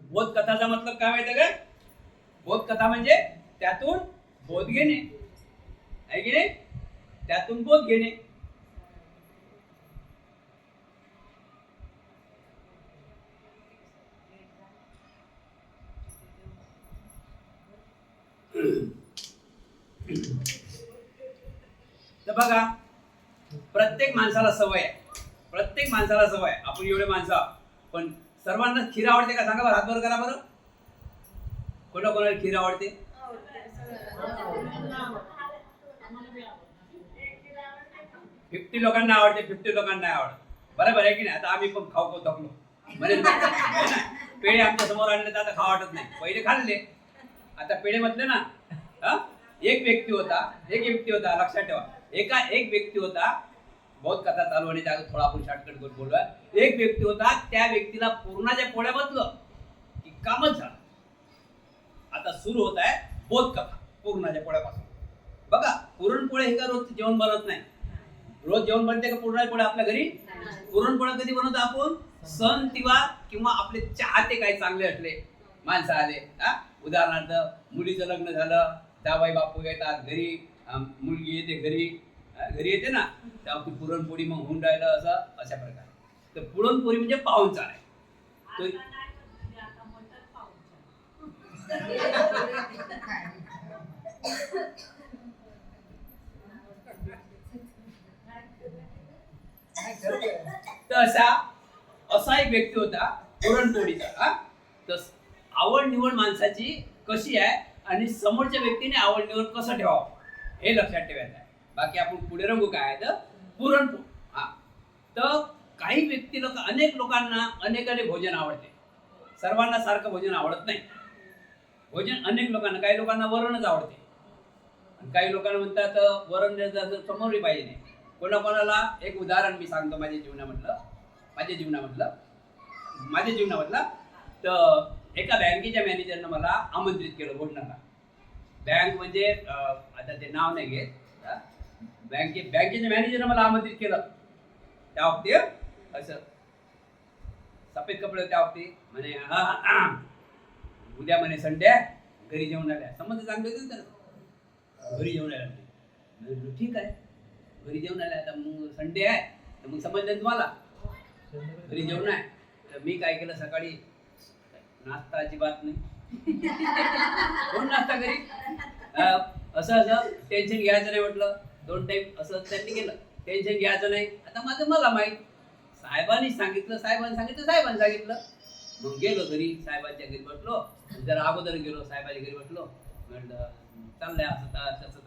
बोध कथाचा मतलब काय माहिती काय? बोध कथा म्हणजे त्यातून बोध घेणे आहे की नाही, त्यातून बोध घेणे. तर बघा, प्रत्येक माणसाला सवय आहे, प्रत्येक माणसाला सवय आहे. आपण एवढे माणसं आहोत, पण सर्वांना खीर आवडते का? सांगा बरं, हात वर करा बरं. कोणाला खीर आवडते? 50 लोकांना आवडते, 50 लोकांना नाही आवडत. बरोबर आहे की नाही? आता आम्ही पण खाऊ थकलो म्हणजे पेढे आमच्या समोर आणले तर आता खाऊ वाटत नाही. पहिले खाल्ले, आता पेढे म्हटले ना. एक व्यक्ती होता, लक्षात ठेवा. एक व्यक्ती होता. बहुत कथा चालू होण्याच्या अगोदर थोडा आपण शॉर्टकट करून बोलूया. एक व्यक्ती होता, त्या व्यक्तीला पूर्णाच्या पोळ्या बदलं की कामच झालं. आता सुरू होत आहे बोध कथा पूर्णाच्या पोळ्यापासून. बघा, पुरणपोळ्या हे का रोज जेवण बनत नाही. रोज जेवण बनते का पुरणाच्या पोळ्या आपल्या घरी? पुरणपोळ्या कधी बनवतो आपण? सण किंवा आपले चाहते काही चांगले असले माणसं आले, उदाहरणार्थ मुलीचं लग्न झालं, जावई बापू येतात घरी, मुलगी येते घरी येते ना, तेव्हा ती पुरणपोळी मग होऊन राहिलं अशा प्रकारे. तर पुरणपोळी म्हणजे पाहुणचार आहे. तर असा एक व्यक्ती होता पुरणपोळीचा. तर आवड निवड माणसाची कशी आहे आणि समोरच्या व्यक्तीने आवड निवड कसं ठेवावं हे लक्षात ठेवायचं आहे. बाकी आपण पुढे रंगू काय तर पुरणपोळी. तर काही व्यक्ती अनेक लोकांना अनेक भोजन आवडते. सर्वांना सारखं भोजन आवडत नाही. भोजन अनेक लोकांना, काही लोकांना वरणच आवडते, काही लोकांना म्हणतात वरण समोरही पाहिजे नाही. कोणाकोणाला एक उदाहरण मी सांगतो माझ्या जीवनामधलं. तर एका बँकेच्या मॅनेजरनं मला आमंत्रित केलं भोजनाला. बँक म्हणजे आता ते नाव नाही घेत, बँकेच्या मॅनेजरनं मला आमंत्रित केलं. त्या बाबतीत असं सफेद कपडे, त्या बाबतीत म्हणे उद्या म्हणे संडे घरी जेवण आल्या. संबंध चांगले होते तर घरी जेवण आल्या. ठीक आहे, घरी जेवण आल्या. आता मग संडे आहे तर मग समजलं तुम्हाला घरी जेवण आहे. तर मी काय केलं, सकाळी नाश्ता अजिबात नाही. कोण नाश्ता घरी असं टेन्शन घ्यायचं नाही म्हटलं. 2 टाइम असं त्यांनी केलं, टेन्शन घ्यायचं नाही. आता मला माहित, साहेबांनी सांगितलं. मग गेलो घरी, साहेबांच्या घरी बसलो. जरा अगोदर गेलो, साहेबांच्या घरी बसलो. म्हटलं चाललंय असं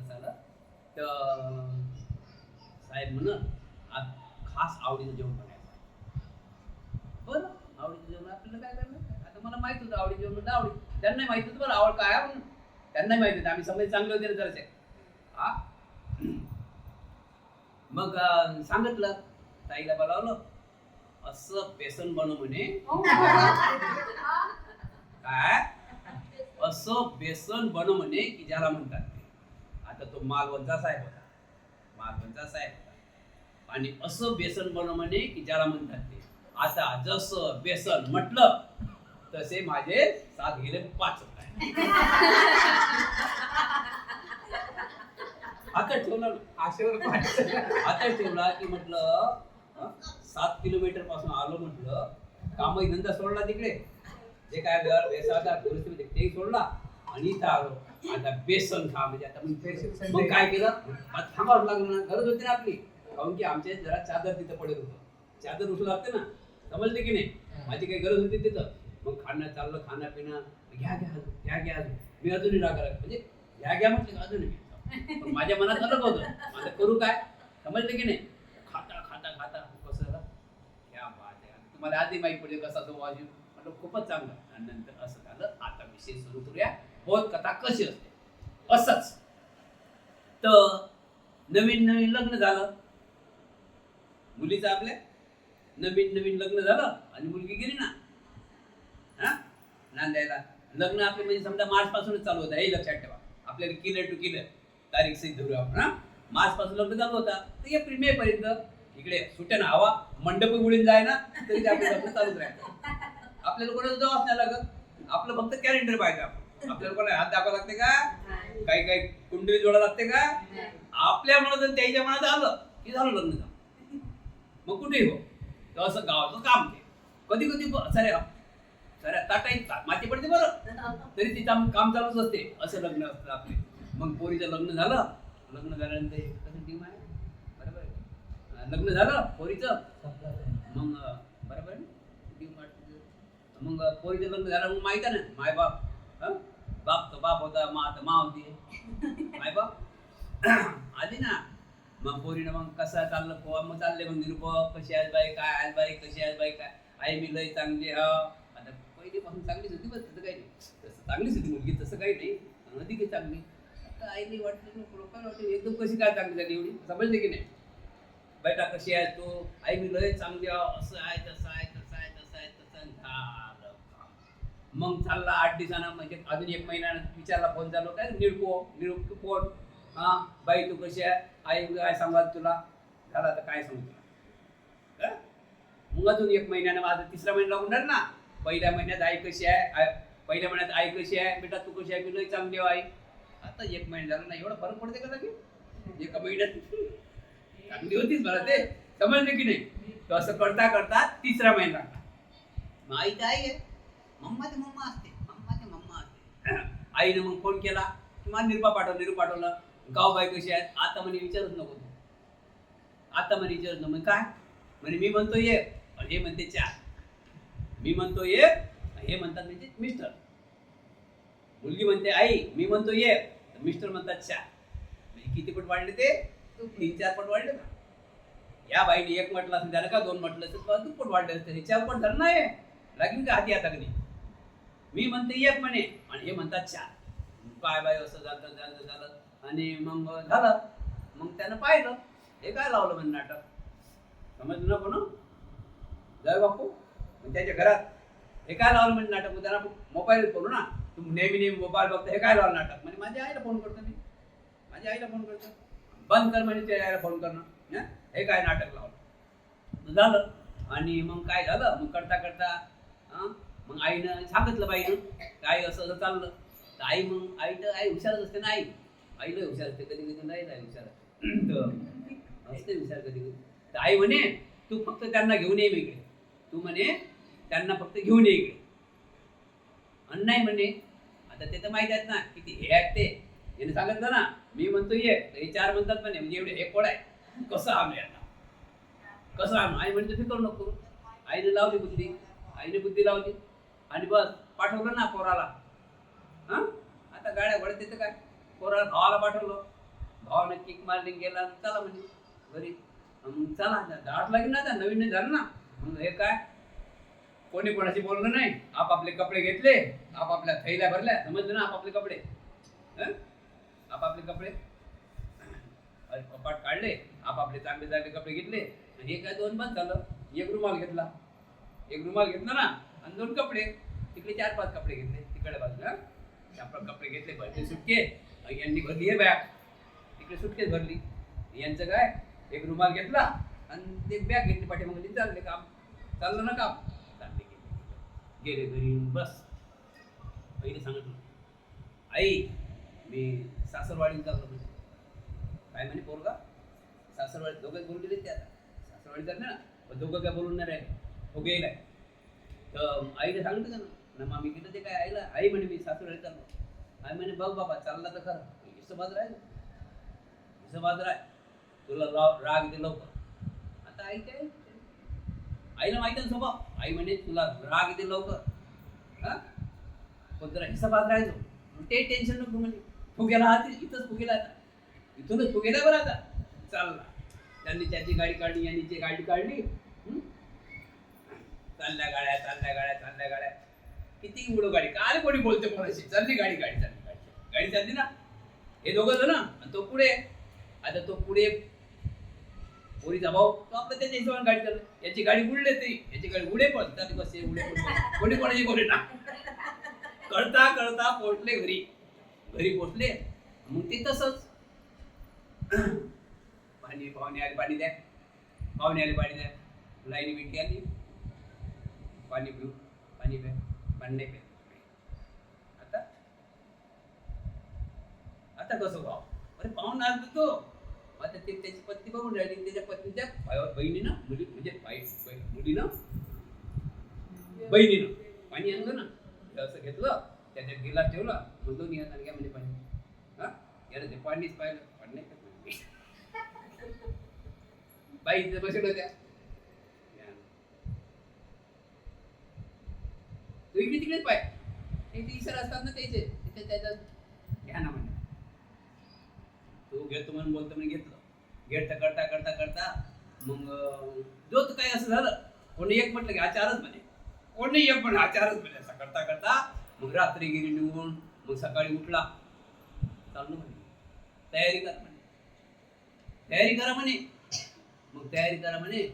झालं. तर साहेब म्हण आज खास आवडीचं जेवण बनायचं. बरं, आवडीचं जेवण आपल्याला काय करणार? आता मला माहित होतं आवडीचं जेवण म्हणजे आवडी. त्यांनाही माहित होतं बरं आवड काय आहे म्हणून. त्यांनाही माहित होतं, आम्ही समज चांगले होते ना जरासे. मग सांगितलं, ताईला बोलावलं, असं बेसन बनव म्हणे. काय असं बेसन बनव म्हणे की ज्याला म्हणतात ते. आता तो मालवणचा साहेब होता. आणि असं बेसन बनव म्हणे की ज्याला म्हणतात ते. आता जसं बेसन म्हटलं तसे माझे 7 गेले 5 होत. आता ठेवला की म्हटलं 7 किलोमीटर पासून आलो, म्हटलं कामही धंदा सोडला तिकडे, जे काय परिस्थिती ते सोडला आणि इथं आलो. आता बेसन खा म्हणजे आता मग काय केलं, थांबावं लागलं ना, गरज होती ना आपली. काहून की आमच्या जरा चादर तिथं पडत होतं, चादर उचलू लागते ना, समजते की नाही. माझी काही गरज होती तिथं. मग खाणं पिणं घ्या. मी अजूनही रागा म्हणजे घ्या म्हटलं अजूनही. पण माझ्या मनात अलग होतं, आता करू काय, समजलं की नाही. खाता कसं झालं, क्या बात आहे. तुम्हाला आधी माहिती पडेल कसा तो वाजू. म्हटलं खूपच चांगलं. आणि नंतर असं झालं. आता विषय सुरू करूया, बोध कथा कशी असते. असंच तर नवीन लग्न झालं मुलीचं, आपल्या नवीन लग्न झालं आणि मुलगी गेली ना नांदायला. लग्न आपले म्हणजे समजा मार्च पासूनच चालू होतं, हे लक्षात ठेवा. आपल्याला किलर तारीख सहित धरू आपण. मार्च पासून लग्न चालू होता तर एप्रिल मे पर्यंत इकडे सुट्या ना हवा मंडप उडून जाय ना तरी आपलं लग्न चालूच राहतं. आपल्याला कोणाला जावंच नाही लागत, आपलं फक्त कॅलेंडर पाहिजे. आपल्याला कोणाला हात दाखवा लागते का, काही काही कुंडली जोडा लागते का? आपल्या मनात त्याच्या मनात आलं की झालं लग्न झालं. मग कुठेही हो, तर असं गावाचं काम ते कधी कधी सऱ्या ताटाई माती पडते बरं, तरी तिथं काम चालूच असते. असं लग्न असतं आपले. मग पोरीचं लग्न झालं, लग्न झाल्यानंतर कसं टीम आहे बरोबर आहे. लग्न झालं पोरीचं, मग बरोबर आहे मग पोरीचं लग्न झालं. मग माहिती आहे ना, माय बाप बाप तर बाप होता, मा तर मा होती, माय बाप आधी ना. मग पोरीनं मग कसं चाललं पोवा, मग चालले मग निरूपक, कशी आज बाई काय, आज बाई कशी आज बाई काय, आई मी लय चांगली हा. आता पहिलीपासून चांगलीच होती, बस तसं काही नाही, तसं चांगलीच होती मुलगी, तसं काही नाही, अधिक चांगली. आता आईने वाटलं लोकांना वाटलं एकदम कशी काय चांगली झाली एवढी, समजले की नाही. बेटा कशी आहे तो, आई मी लय चांगली असं आहे तसं आहे तसं आहे तसं आहे तसं झालं. मग चालला 8 दिवसानं, म्हणजे अजून 1 महिन्यानं विचारला, फोन चालू काय निरूप फोन, हा बाई तू कशी आहे, आई काय सांगाल तुला, झाला तर काय सांगू तुला. मग अजून 1 महिन्यानं, माझा 3रा महिना लागणार ना. पहिल्या महिन्यात आई कशी आहे, पहिल्या महिन्यात आई कशी आहे, बेटा तू कशी आहे, मी लय चांगली आई. आता 1 महिना झाला ना, एवढा फरक पडते का लगे 1 महिन्यात. चांगली होतीच मला ते, समजले की नाही. तर असं करता करता 3रा महिना लागला. मग आई तर आई आहे, मम्मा ते मम्मा असते, मम्मा ते मम्मा असते. आईनं मग फोन केला, मला निरूपा पाठवलं, गाव बाई कशी आहेत. आता म्हणे विचारच नको तू, आता म्हणे विचारच नको. काय म्हणे, मी म्हणतो ये, हे म्हणते 4. मी म्हणतो ये, हे म्हणतात म्हणजे मिस्टर. मुलगी म्हणते आई, मी म्हणतो ये, मिस्टर म्हणतात 4. म्हणजे किती पट वाढले ते, 3-4 पट वाढले ना. या बाईने 1 म्हटलं असेल त्याला का 2 म्हटलं असेल, 2 पट वाढले असते. 4 पट झालं नाही लागेल का हाती आता कधी. मी म्हणते 1 म्हणे आणि हे म्हणतात 4. काय बाई असं झालं आणि मग झालं. मग त्यानं पाहिलं, हे काय लावलं म्हणजे नाटक, समजलं नको ना जय बापू. मग त्याच्या घरात हे काय लावलं म्हणजे नाटक, मग त्याला मोबाईल करू ना, तू नेहमी मोबाईल बघतो, हे काय लावलं नाटक. म्हणजे माझ्या आईला फोन करतो मी, माझ्या आईला फोन करतो, बंद कर म्हणजे त्या आईला फोन करणं, हे काय नाटक लावलं. झालं. आणि मग काय झालं, मग करता करता मग आईनं सांगितलं बाईनं काय असं असं चाललं. तर आई मग आई तर आई हुशारच असते ना, आईला हुशार असते, कधी कधी नाही हुशार असते हुशार कधी कधी. तर आई म्हणे तू फक्त त्यांना घेऊन ये इकडे, तू म्हणे त्यांना फक्त घेऊन ये इकडे. आणि नाही म्हणे, आता ते तर माहित आहेत ना किती हे आहेत ते, याने सांगितलं ना मी म्हणतो ये, तर हे 4 म्हणतात म्हणे, म्हणजे एवढे हे कोड आहे, कसं आणू यांना, कसं आणू. आई म्हणते फिकर नको. आईने लावली बुद्धी, आईने बुद्धी लावली आणि बस पाठवलं ना पोराला. आता गाड्या घोड्यात तिथं काय, पोराला भावाला पाठवलं, भावाने किक मारली, गेला, चला म्हणजे घरी. चला दाट लागेल ना, आता नवीन झालं ना. मग हे काय, कोणी कोणाशी बोललं नाही, आपापले कपडे घेतले, आपापल्या थैल्या भरल्या, समजलं ना, आपापले कपडे, आपापले कपडे कपाट काढले, आपापले चांगले चांगले कपडे घेतले. आणि हे काय 2 बंद झालं. 1 रुमाल घेतला, 1 रुमाल घेतला ना, आणि 2 कपडे, तिकडे 4-5 कपडे घेतले, तिकडे बाजूला आपण कपडे घेतले, भरले सुटकेस. यांनी भरली आहे बॅग, तिकडे सुटकेस भरली. यांचं काय, 1 रुमाल घेतला आणि ते बॅग घेतली पाठीमागे, चालले काम, चाललं ना काम, चालले गेले घरी. बस पहिले सांगितलं, आई मी सासरवाडीत चाललो म्हणजे. काय म्हणे पोरगा, सासरवाडी दोघं बोलून गेले ते. आता सासरवाडी चालले ना, पण दोघं काय बोलून नाही राहिले, हो गेलाय. तर आईला सांगितलं ना मामी गेलं ते काय, आईला आई म्हणे मी सासरवाडी चाललो. आई म्हणे बघ बाबा चालला तर खरं, हिशोबात राह, तुला राग येते लवकर. आता आई काय, आईला माहिती आहे स्वभाव. आई म्हणे तुला राग येते लवकर, पण जरा हिशोबात राहायचो, ते टेन्शन नको. म्हणजे फुगेला हा इथंच फुगेला, आता इथूनच फुगेला बरं. आता चालला, त्यांनी त्याची गाडी काढली, यांनी गाडी काढली, चालल्या गाड्या, किती उडो गाडी, काय कोणी बोलते कोणाशी, चालली गाडी चालली ना. हे दोघं जण आणि तो पुढे. आता तो पुढे पोरीचा भाऊ, तो आपलं त्याच्या हिशोबाने गाडी चालली. याची गाडी उडले, ते याची गाडी उडे पण कसे उडे कोणी कोणाची बोले ना. कळता पोहोचले घरी पोहोचले. मग ते तसंच पाहुणे आले पाणी द्या, लाईनी बिंटी आली, पाणी पिऊ पाणी प्या, पाणी नाही प्या. आता आता कसं भाव, अरे पाहून आज तो आता ते त्याची पत्नी बघून राहिली, त्याच्या पत्नीच्या बहिणीनं मुलीनं बहिणीनं पाणी आणलं ना, असं घेतलं, त्याच्यात गिलास ठेवला, मग दोन्ही हाताने घ्या म्हणजे पाणी. हा याला ते पाणीच पाहिलं, पाणी नाही बाई इथे बसवलं त्या तू इकडे तिकडेच पाय, ते इशारा असतात ना त्याचे, त्याच्यात घ्या ना म्हणे. तो घेतो म्हणून बोलतो म्हणे, घेतलं. घेत करता करता करता मग जो तर काही असं झालं, कोणी एक म्हटलं की हा चारच म्हणे, कोणी एक पण हा चारच म्हणे. असं करता करता मग रात्री गेली निघून, मग सकाळी उठला, चाललो म्हणे तयारी करा म्हणे, तयारी करा म्हणे. मग तयारी करा म्हणे.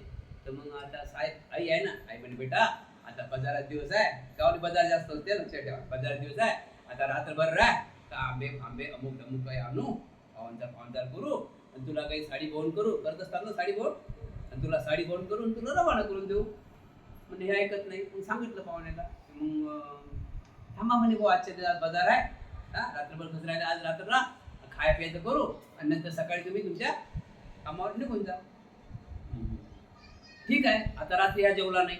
तर मग आता साहेब आई आहे ना, आई म्हणे बेटा आता बाजारात दिवस आहे, गावाला बाजार जास्त असते, लक्षात ठेवा, बाजार दिवस आहे, आता रात्रभर राह का आंबे आंबे अमुक अमुक काही आणू, पाहुणचार करू, आणि तुला काही साडी बोवण करू, करत असताना साडी बोवण, आणि तुला साडी बोवण करून तुला रवाना करून देऊ. म्हणजे हे ऐकत नाही. मग सांगितलं पाहुण्याला, मग थांबा म्हणे भाऊ, आजच्या दिवसात बाजार आहे, हा रात्रभर कसं राहिलं, आज रात्र राहा, खाय प्यायचं करू, आणि नंतर सकाळी तुम्ही तुमच्या कामावर निघून जा. ठीक आहे. आता रात्री हा जेवला नाही,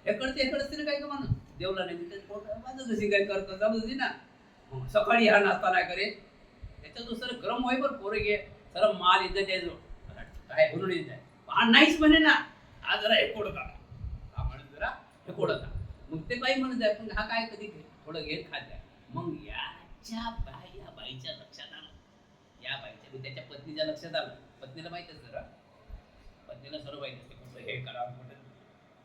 एकडते काय का म्हणून जेवला नाही, जशी काही करत चालू होती ना. मग सकाळी हा नाश्ता नाही करे, त्याच्यात सर गरम होई बरं पोरे घे, सर माल येतं त्याचं काय भरून येत आहे, हा नाहीच म्हणे ना, हा जरा हे कोडत आला, हा म्हणून जरा हे कोडत आला. मग ते बाई म्हणत आहे, पण हा काय कधी थोडं घेत खात आहे. मग या बाईच्या लक्षात आलं, या बाईच्या त्याच्या पत्नीच्या लक्षात आलं. पत्नीला माहित असतं जरा, पत्नीला सर्व माहित असते कसं हे करावं,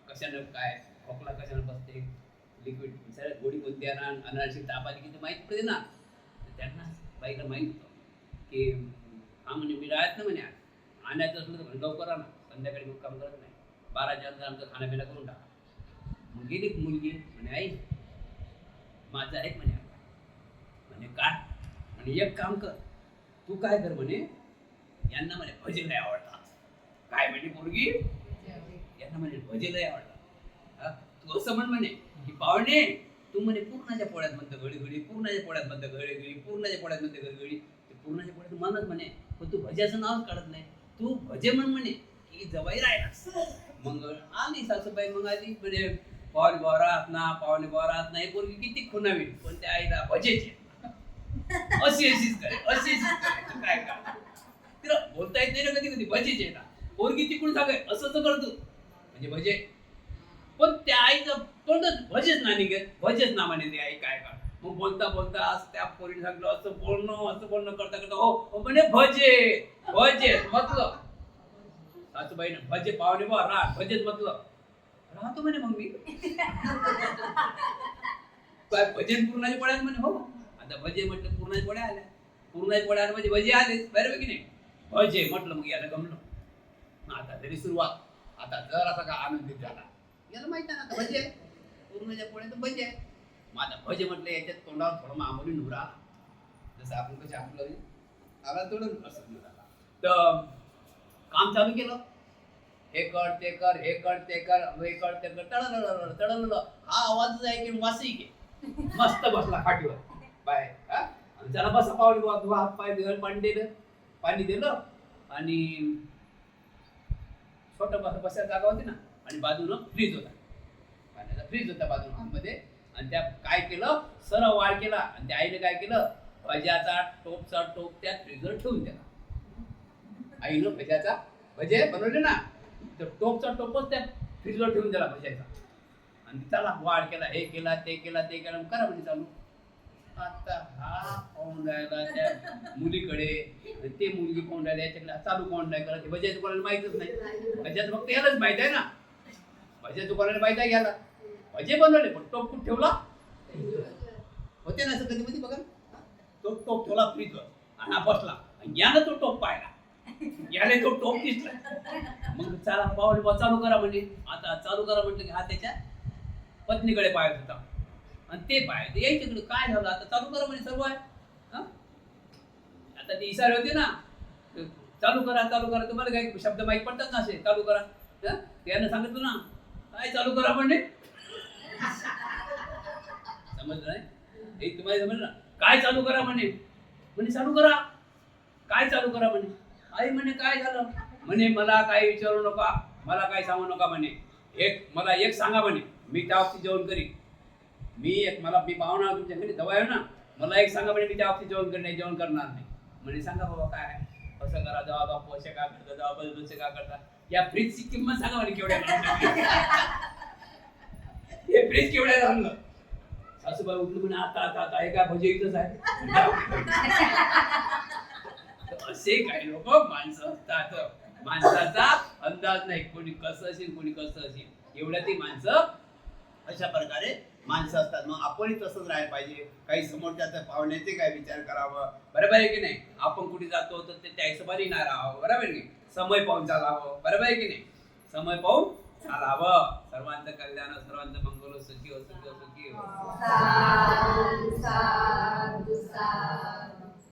कशानं काय खोकला कशानं बसते, लिक्विड सगळ्या गोडी कोणती अनारशी ताप आली की ते माहीत पडते ना. तर त्यांना बाईला माहीत होतं की हा म्हणे मी राहत ना म्हणे, आणायचं असलं तर लवकर आणा, संध्याकाळी मग काम करत नाही, 12च्या नंतर आमचं खाण्यापिणं करून टाका. मग गेली मुलगी म्हणे आई माझं आहे म्हणे, म्हणे काय म्हणे एक काम कर, तू काय कर म्हणे, यांना म्हणे भजे लय आवडतात. काय म्हणे मुलगी, यांना म्हणे भजे लय आवडतात. तू असं म्हणे की पाहुणे तू म्हणे पूर्णाच्या पोळ्यात म्हणतं घडी घडी, पूर्णाच्या पोळ्यात म्हणतं घडी घडी, पूर्णाच्या पोळ्यात म्हणतं घडी घडी. ते पूर्णाच्या पोळ्यात म्हणत म्हणे, पण तू भज्याचं नावच काढत नाही, तू भजे म्हणे की जवाई राहिला. मग आली सासूबाई, मग आली म्हणजे पाहुणे बोरात ना हे पोरगी किती खुणावी, पण त्या आईला भजेचे अशीच करे, काय कर तिला बोलता येत नाही ना, कधी कधी भजेचे ना पोरगी तिकडून सांगाय असं करतो म्हणजे भजे, पण त्या आईचं तोंडच भजेच ना निघेल, भजेच ना म्हणे ती आई. काय का मग बोलता बोलता त्या पोरीने सांगितलं असं बोलणं करता करता हो म्हणे भजे म्हटलं. सासूबाईनं भजे पाहुणे बा राह भजेच म्हटलं, राहतो म्हणे. मग मी काय भजन पूर्णाच्या पोळ्यात म्हणे, हो आता भजे म्हटलं पूर्णाच्या पोळ्या आल्या, पूर्णाच्या पोळ्या आल्या म्हणजे भजे आलेच बरोबर की नाही, भजे म्हटलं. मग याला गमलं, आता तरी सुरुवात, आता जर असा का आनंदित झाला, याला माहित आहे ना आता भजे पूर्णाच्या पोळ्यात भजे आहे. मग आता भजे म्हटलं याच्यात तोंडावर थोडं मामूली नुरा, जसं आपण कसे आपलं आला थोडं असं झाला. तर काम चालू केलं, हे कर ते कर, हे कर ते कर, हे कर ते कर, तळलं. हा आवाजच आहे की वासही घे, मस्त बसला खाटीवर बाहेर. त्याला बसा पावली हात पाय दिलं, पाणी दिलं आणि छोटं बसायला जागा होती ना, आणि बाजूनं फ्रीज होता, पाण्याचा फ्रीज होता बाजूला मध्ये. आणि त्या काय केलं, सरळ वाढ केला, आणि त्या आईने काय केलं, भज्याचा टोप त्या फ्रीजवर ठेवून दिला. आईनं भजे बनवले ना, तर टोपच त्या फ्रीजवर ठेवून दिला भज्याचा, आणि त्याला वाढ केला, हे केला ते केला करा म्हणजे चालू. आता हा पाहून राहिला त्या मुलीकडे, ते मुलगी पाहून राहिली याच्याकडे, चालू कोण नाही करत, भज्याचं कोणाला माहितच नाही. भज्याचं फक्त यालाच माहित आहे ना, भज्याचं कोणाला माहित आहे याला, भजे बनवले पण टोप कुठं ठेवला होते ना असं कधी मध्ये बघा, तो टोप ठेवला फ्रीजवर आणि हा बसला, यानं तो टोप पाहिला, याने तो टोप दिसला. मग चला पाहुणे चालू करा म्हणजे, आता चालू करा म्हटलं की हा त्याच्या पत्नीकडे पाहत होता, आणि ते पाहत यायच्याकडे काय झालं, आता चालू करा म्हणजे सर्व आहे. आता ते इशारे होते ना, चालू करा तुम्हाला काही शब्द माहीत पडतात ना असे, चालू करा. त्यानं सांगितलं ना काय चालू करा म्हणजे, समजलं नाही? एक तुम्हाला समजलं? काय चालू करा म्हणे चालू करा. काय चालू करा म्हणे. आई म्हणे काय झालं म्हणे, मला काय विचारू नका, मला काय सांगू नका म्हणे. मला एक सांगा म्हणे, मी त्या बाबतीत जेवण करीन. मी पाहुणा तुमच्या घरी दवा आहे ना, मला एक सांगा म्हणे, मी त्या बाबतीत जेवण करणार नाही म्हणे. सांगा बाबा काय कसं करा, दवा बापू असे का करता, दवा बदलूचे का करता, या फ्रीजची किंमत सांगा म्हणे केवढ्या. हे फ्रीज केवढ्या आणलं. सासूबाई उठलं म्हणे, आता हे काय भजे इथंच आहे. असे काही लोक माणसं असतात, माणसाचा अंदाज नाही, कोणी कसं असेल कोणी कसं असेल, एवढ्या ती माणसं अशा प्रकारे माणसं असतात. मग आपणही तसंच राहायला पाहिजे. काही समोरच्या पाहुण्याचे काय विचार करावं, बरोबर आहे की नाही. आपण कुठे जातो तर त्या हिशोबाने नाही राहावं, बरोबर आहे की. समय पाहून चालावं, बरोबर आहे की नाही. समय पाहून चालावं. सर्वांचं कल्याण, सर्वांचं मंगल, सुखी हो, सुखी हो, सुखी हो.